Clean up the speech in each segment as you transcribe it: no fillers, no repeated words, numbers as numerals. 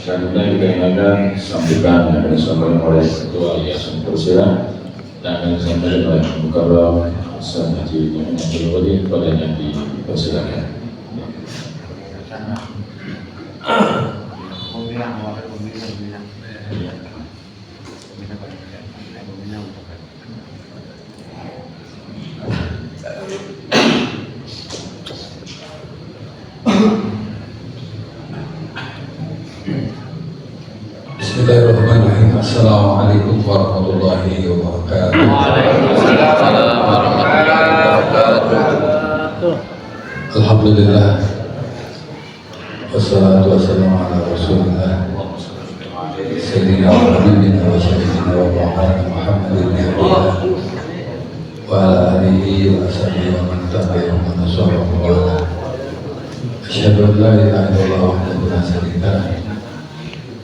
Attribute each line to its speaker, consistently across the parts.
Speaker 1: Selanjutnya kita ingatkan sambutan yang akan disampaikan oleh Ketua Yayasan Persira dan akan disampaikan oleh Mukarram Hasan Haji Muhammad Abdul Wali pada yang dipersilakan.
Speaker 2: Bismillahirrahmanirrahim. Assalamualaikum warahmatullahi wabarakatuh.
Speaker 3: Waalaikumsalam warahmatullahi wabarakatuh.
Speaker 2: Alhamdulillah. Wassalatu wassalamu ala Rasulillah Sayyidina wa habibina wa syafiina wa maulana Muhammadin Abdillah wa ala alihi wa sahbihi wa man tabi'ahum wa nasrahum wa ala. Asyhadu an la ilaha illallah wahdahu la syarika lah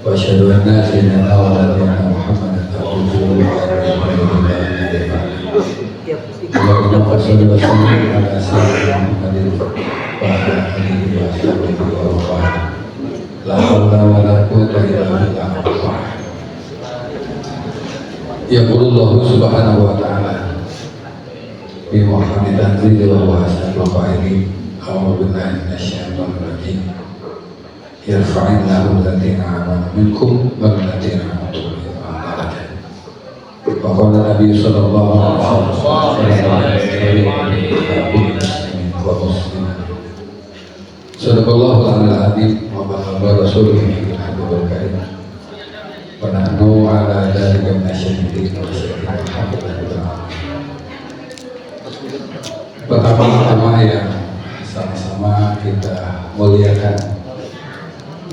Speaker 2: wa asyhadu anna sayyidina wa nabiyyana Muhammadan abduhu wa rasuluhu la ilaha illallah. Allahumma shalli wa sallim ala sayyidina Muhammadin wa ala alihi wa sahbihi wa man la haula wa la quwwata illa billah. Yaqulullahu subhanahu wa ta'ala bi muhammadin tanzili wa hasan wa qaili a'udzu billahi minasyaitonir rajim. Yarfa'illahu alladziina aamanu minkum wal ladziina utul ilma darajat. Wa qala Nabi sallallahu alaihi wasallam Sadaqallahu ta'ala al-azim wa ballaga rasuluhu al karim wa nahnu ala dzalika minasyahidin wa syahidin. Pertama-tama yang sama-sama kita muliakan,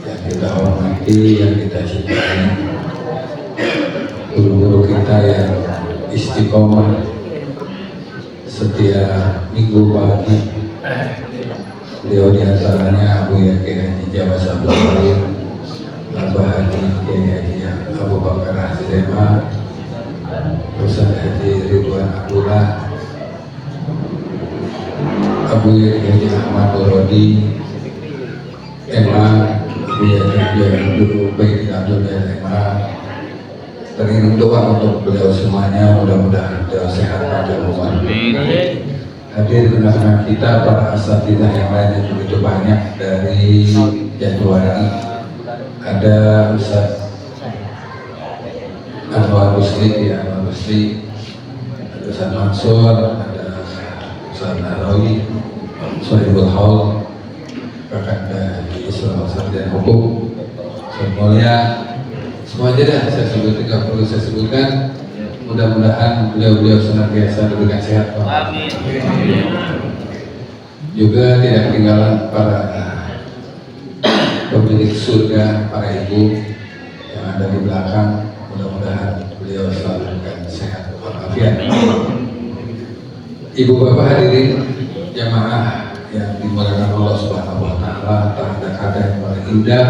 Speaker 2: yang kita hormati, yang kita cintai, guru-guru kita yang istiqomah setiap minggu pagi. Beliau diantaranya Abu Yaqi Haji Jawa Sabtu Salim, Abah Haji Haji Abu Bakar Hazrema, Ustaz Haji Ridwan Abdullah, Abu Yaqi Haji Ahmad Rodi, Abu Yaqi Abdul Baik Abdul Emma. Teringat doa untuk beliau semuanya, mudah-mudahan beliau sehat pada umur. Hadir bersama kita para asatidzah yang lain yang begitu banyak dari Jatiwangi. Ada Ustaz Anwar Rusli, ada Ustaz Mansur, ada Ustaz Narawi, Sohibul Haul, Kakanda Islam dan Hukum, semuanya dah saya sebutkan, tidak perlu saya sebutkan. Mudah-mudahan beliau senantiasa diberikan sehat. Amin. Juga tidak ketinggalan para pemilik surga, para ibu yang ada di belakang. Mudah-mudahan beliau selalu diberikan sehat walafiat. Ibu bapak hadirin jamaah yang dimuliakan Allah Subhanahu wa taala, tak ada kata yang paling indah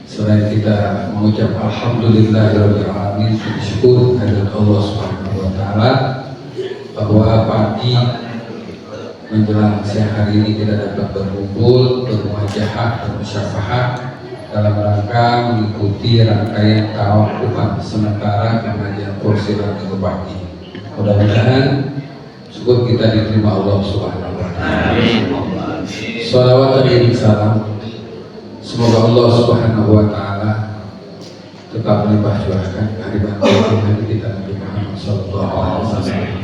Speaker 2: selain kita mengucap alhamdulillahirabbil alamin, bersyukur kepada Allah Subhanahu wa taala bahwa pagi menjelang siang hari ini kita dapat berkumpul, bermuajahah, bermusyafahat dalam rangka mengikuti rangkaian tawakuhan sementara pengajian Persira Minggu pagi. Mudah-mudahan syukur kita diterima Allah Subhanahu wa taala. Shalawat dan salam semoga Allah Subhanahu wa taala tetap melimpah curahkan kehadiran Nabi kita Nabi Muhammad sallallahu alaihi wasallam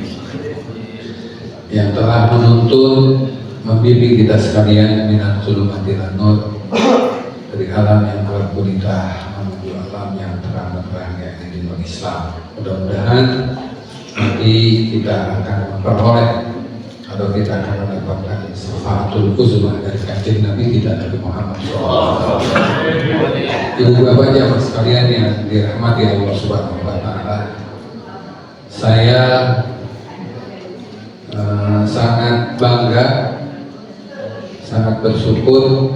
Speaker 2: yang telah menuntun membimbing kita sekalian minat zulumatil nur dari alam yang gelap gulita menuju alam yang terang-terang yakni dinul Islam. Mudah-mudahan nanti kita akan memperoleh atau kita akan mendapatkan syafaatul uzma dari kanjeng Nabi kita Nabi Muhammad SAW. Ibu bapak jamaah sekalian yang dirahmati Allah Subhanahu wa taala, saya sangat bangga, sangat bersyukur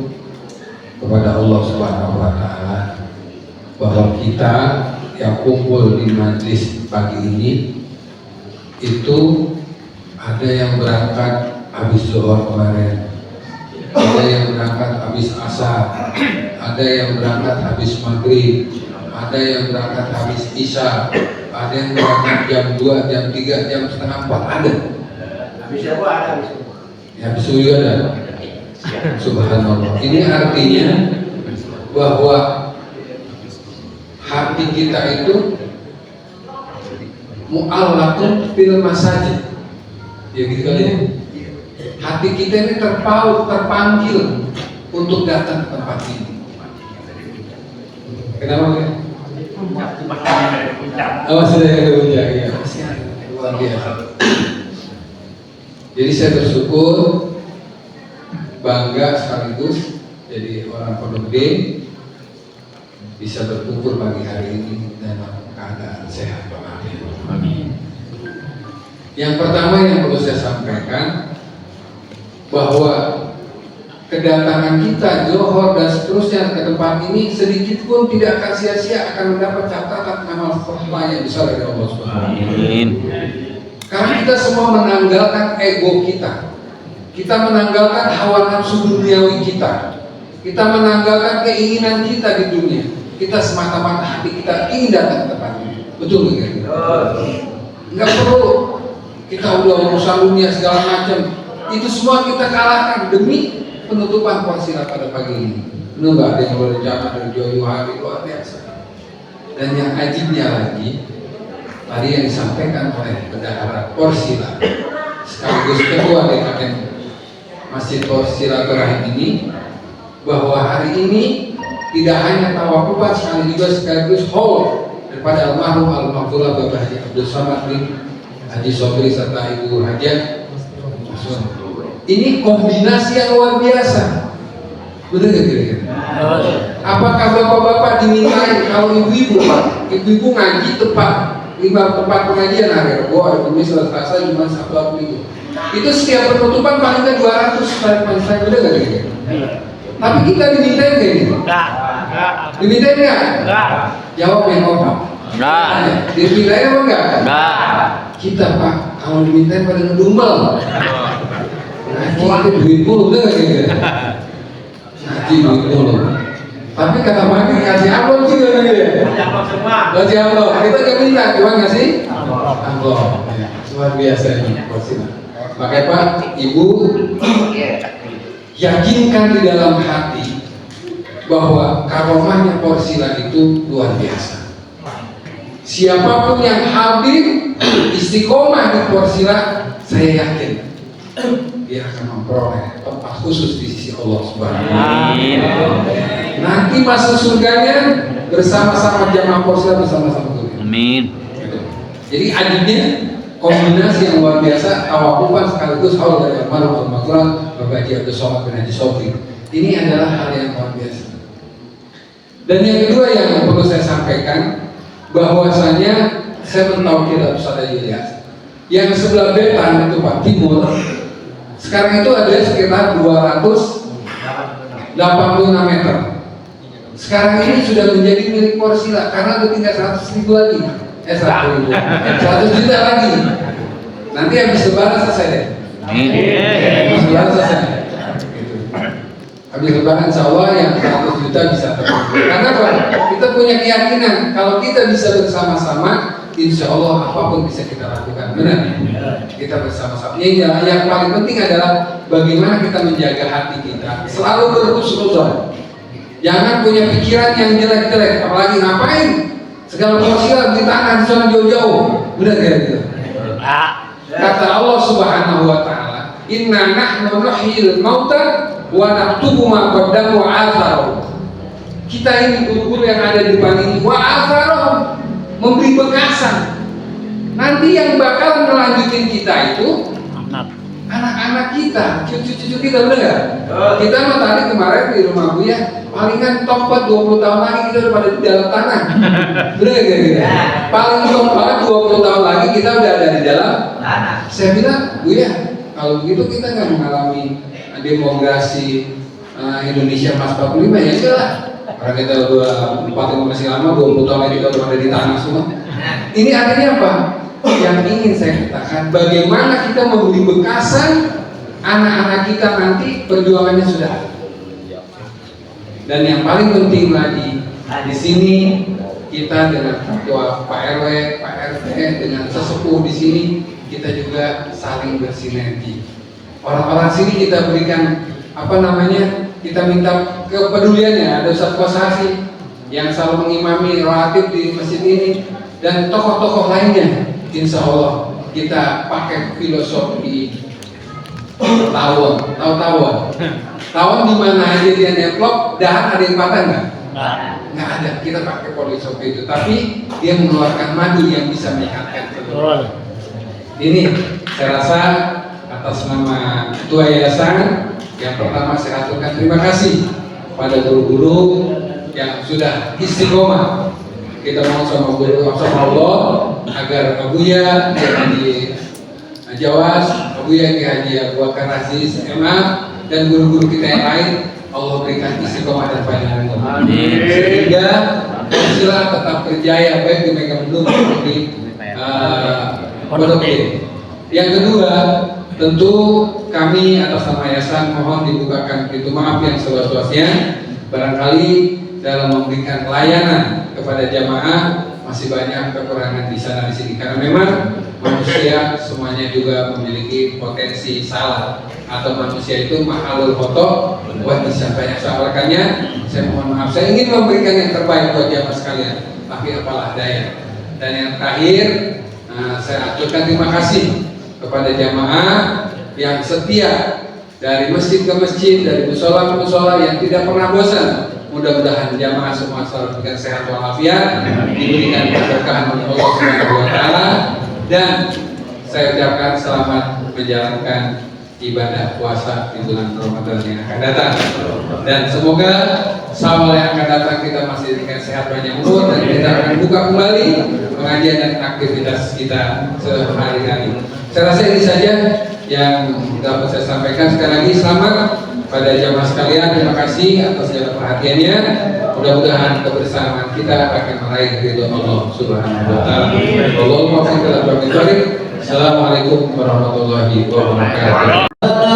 Speaker 2: kepada Allah Subhanahu wa taala bahwa kita yang kumpul di majlis pagi ini itu ada yang berangkat habis zuhur kemarin, ada yang berangkat habis asar, ada yang berangkat habis maghrib, ada yang berangkat habis isya, ada yang berangkat jam 2, jam 3, jam setengah 4, ada.
Speaker 4: Habis apa ada habis?
Speaker 2: Ya, habis juga ada. Subhanallah. Ini artinya bahwa hati kita itu mu'allaqun bil masajid. Ya gitu kali ya. Hati kita ini terpaut, terpanggil untuk datang ke tempat ini. Kenapa ya? Oh, sudah ada puncak ya. Luar biasa. Jadi saya bersyukur, bangga sekaligus jadi orang Pondok Gede bisa berkumpul pagi hari ini dalam keadaan sehat walafiat. Yang pertama yang perlu saya sampaikan bahwa kedatangan kita Johor dan seterusnya ke tempat ini sedikit pun tidak akan sia-sia, akan mendapat catatan amal pahala yang besar dari Allah Subhanahu wa Ta'ala. Karena kita semua menanggalkan ego kita, kita menanggalkan hawa nafsu duniawi kita, kita menanggalkan keinginan kita di dunia. Kita semata-mata hati kita ingin datang ke tempat ini. Betul nggak? Nggak perlu kita udah urusan dunia segala macam. Itu semua kita kalahkan demi penutupan puasa pada pagi ini. Nggak ada yang berencana dari jauh hari, luar biasa. Dan yang ajibnya lagi, tadi yang disampaikan oleh Bendahara Porsila sekaligus ketua DKM Masjid Porsila Rahim ini, bahwa hari ini tidak hanya tawakufan sekaligus haul daripada almarhum al-maghfurah Bapak Haji Abdul Samad bin Haji Sobri serta Ibu Hajah. Ini kombinasi yang luar biasa. Betul nggak kira-kira? Apakah bapak-bapak dimintain kalau ibu-ibu ngaji tepat 5 tempat pengajian hari Rabu, hari Kamis, Selasa, Jumat, Sabtu, Minggu. Itu setiap penutupan paling kan 200 saya bener nggak kira-kira? Tapi kita dimintain kayak gitu. Dimintain nggak? Jawab yang kompak.
Speaker 3: Enggak.
Speaker 2: Dimintain apa enggak?
Speaker 3: Enggak.
Speaker 2: Kita Pak, kalau dimintain pada ngedumel. Ngaji itu duit mulu, bener nggak kira-kira? Ngaji duit mulu. Tapi kata Maki ngasih amplop juga nih ya. Ngasih amplop. Kita nggak minta, cuma ngasih amplop. Luar biasa ini. Makanya Pak, Ibu, yakinkan di dalam hati bahwa karomahnya Porsila itu luar biasa. Siapapun yang hadir istiqomah di Porsila, saya yakin dia akan memperoleh tempat khusus di sisi Allah Subhanahu wa Ta'ala. Nanti masuk surganya bersama-sama jamaah Porsila, bersama-sama surga.
Speaker 3: Amin.
Speaker 2: Jadi adanya kombinasi yang luar biasa, tawakufan sekaligus haul dari almarhum al-maghfurah Bapak Haji Abdul Somad bin Haji Sobri. Ini adalah hal yang luar biasa. Dan yang kedua yang perlu saya sampaikan, bahwasanya saya mentauhid Ustaz Ilyas yang sebelah Betan itu Pak Timur, sekarang itu ada sekitar 286 meter. Sekarang ini sudah menjadi milik Porsila karena udah tinggal 100.000 lagi. 100 juta lagi. Nanti habis lebaran selesai deh. Habis lebaran selesai. Habis lebaran insya Allah yang 100 juta bisa terkumpul. Karena apa? Kita punya keyakinan kalau kita bisa bersama-sama, insya Allah apapun bisa kita lakukan. Benar? Kita bersama-sama. Yang paling penting adalah bagaimana kita menjaga hati kita. Selalu berhusnuzon. Jangan punya pikiran yang jelek-jelek. Apalagi ngapain? Segala Porsila di tanah di sana jauh-jauh. Benar ya gitu. Kata Allah Subhanahu wa Ta'ala, "Inna nahnu nuhyil mauta wa naktubu ma qaddamu wa atharu." Kita ini guru-guru yang ada di depan ini wa atharu, memberi bekasan. Nanti yang bakal melanjutin kita itu anak-anak kita, cucu-cucu kita, bener nggak? Kita mah tadi kemarin di rumah Buya, palingan top 20 tahun lagi kita udah pada di dalam tanah. Bener nggak gitu? Paling top banget 20 tahun lagi kita udah ada di dalam tanah. Saya bilang, Buya, kalau begitu kita nggak mengalami demografi Indonesia Mas 45 ya sudah. Karena kita udah 45 masih lama, 20 tahun lagi kita udah ada di tanah semua. Ini artinya apa? Yang ingin saya katakan, bagaimana kita memberi bekasan anak-anak kita nanti perjuangannya sudah ada. Dan yang paling penting lagi di sini kita dengan ketua Pak RW, Pak RT, dengan sesepuh di sini kita juga saling bersinergi. Orang-orang sini kita berikan kita minta kepeduliannya. Ada Ustaz Kosasi yang selalu mengimami rawatib di masjid ini dan tokoh-tokoh lainnya. Insya Allah kita pakai filosofi tawon. Tawon di mana aja dia neplok, dahan ada yang patah nggak? Nggak ada. Kita pakai filosofi itu, tapi dia mengeluarkan madu yang bisa menyehatkan tubuh. Ini saya rasa atas nama Ketua Yayasan, yang pertama saya aturkan terima kasih pada guru-guru yang sudah istiqomah. Kita mohon sama guru sama Allah agar Abuya Haji Jawas, Abuya Haji Abu Bakar Aziz MA dan guru-guru kita yang lain Allah berikan istiqomah dan panjang umur. Sehingga sila tetap berjaya baik di Megamendung maupun di Pondok Gede. Yang kedua, tentu kami atas nama yayasan mohon dibukakan pintu maaf yang seluas-luasnya. Barangkali dalam memberikan layanan kepada jamaah masih banyak kekurangan di sana di sini karena memang manusia semuanya juga memiliki potensi salah atau manusia itu mahalul khoto buat bisa banyak salahkannya. Saya mohon maaf, saya ingin memberikan yang terbaik buat jamaah sekalian, tapi apalah daya. Dan yang terakhir, saya aturkan terima kasih kepada jamaah yang setia dari masjid ke masjid, dari musola ke musola yang tidak pernah bosan. Mudah-mudahan jamaah semua selalu diberikan sehat walafiat, diberikan keberkahan oleh Allah Subhanahu wa taala, dan saya ucapkan selamat menjalankan ibadah puasa di bulan Ramadan yang akan datang. Dan semoga Syawal yang akan datang kita masih diberikan sehat banyak umur dan kita akan buka kembali pengajian dan aktivitas kita sehari-hari. Saya rasa ini saja yang dapat saya sampaikan. Sekali lagi selamat pada jamaah sekalian, terima kasih atas segala perhatiannya. Mudah-mudahan kebersamaan kita akan meraih ridho Allah Subhanahu wa taala. Allahumma Assalamualaikum warahmatullahi wabarakatuh.